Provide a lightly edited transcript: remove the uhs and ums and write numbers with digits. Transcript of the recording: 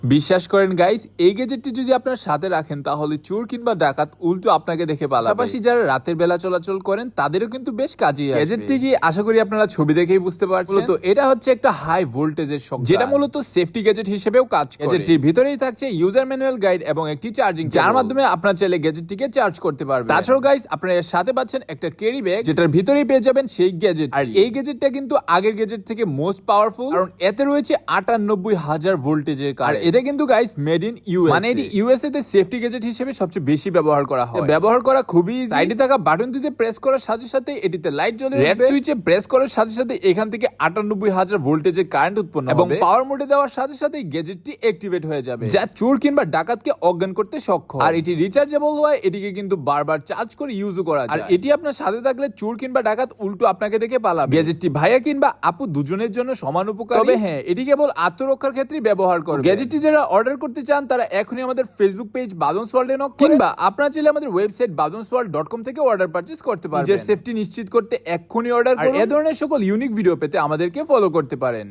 বিশ্বাস করেন গাইস, এই গ্যাজেটটি যদি আপনার সাথে রাখেন তাহলে চোর কিংবা ডাকাত উল্টো আপনাকে দেখে পালাবে। পাশাপাশি যারা রাতের বেলা চলাচল করেন তাদেরও কিন্তু বেশ কাজে আসবে। গ্যাজেটটি কি আশা করি আপনারা ছবি দেখেই বুঝতে পারছেন। তো এটা হচ্ছে একটা হাই ভোল্টেজের শক, যেটা মূলত সেফটি গ্যাজেট হিসেবেও কাজ করে। গ্যাজেটটির ভিতরেই থাকছে ইউজার ম্যানুয়াল গাইড এবং একটি চার্জিং, যার মাধ্যমে আপনারা চাইলে গ্যাজেটটিকে চার্জ করতে পারবেন। তাছাড়াও গাইস, আপনারা এর সাথে পাচ্ছেন একটা ক্যারি ব্যাগ, যেটার ভিতরেই পেয়ে যাবেন সেই গ্যাজেট। আর এই গ্যাজেটটা কিন্তু আগের গ্যাজেট থেকে মোস্ট পাওয়ারফুল, কারণ এতে রয়েছে 98,000 ভোল্টেজের কারেন্ট। আর এটা কিন্তু গাইস মেড ইন ইউএস, মানে এটি ইউএসএ তে সেফটি গ্যাজেট হিসেবে সবচেয়ে বেশি ব্যবহার করা হয়। ব্যবহার করা খুবই ইজি। সাইডে থাকা বাটনটিতে প্রেস করার সাথে সাথে এটিতে লাইট জ্বলে উঠবে। রেড সুইচে প্রেস করার সাথে সাথে এখান থেকে 98,000 ভোল্টেজের কারেন্ট উৎপন্ন হবে এবং পাওয়ার মোডে দেওয়ার সাথে সাথে গ্যাজেটটি অ্যাক্টিভেট হয়ে যাবে, যা চোর কিংবা ডাকাতকে অজ্ঞান করতে সক্ষম। আর এটি রিচার্জেবল হয়, এটিকে কিন্তু বারবার চার্জ করে ইউজও করা যায়। আর এটি আপনার সাথে থাকলে চোর কিংবা ডাকাত উল্টো আপনাকে দেখে পালাবে। গ্যাজেটটি ভাইয়া কিংবা আপু দুজনের জন্য সমান উপকারী, তবে হ্যাঁ, এটি কেবল আত্মরক্ষার ক্ষেত্রে ব্যবহার করবে। গ্যাজেটটি যারা অর্ডার করতে চান তারা এখনই আমাদের ফেসবুক পেজ বাদনস ওয়ার্ল্ডে নক করুন, কিংবা আপনারা চাইলে আমাদের ওয়েবসাইট badonsworld.com থেকে অর্ডার পারচেজ করতে পারবেন। নিজের সেফটি নিশ্চিত করতে এখনই অর্ডার করুন। আর এই ধরনের সকল ইউনিক ভিডিও পেতে আমাদেরকে ফলো করতে পারেন।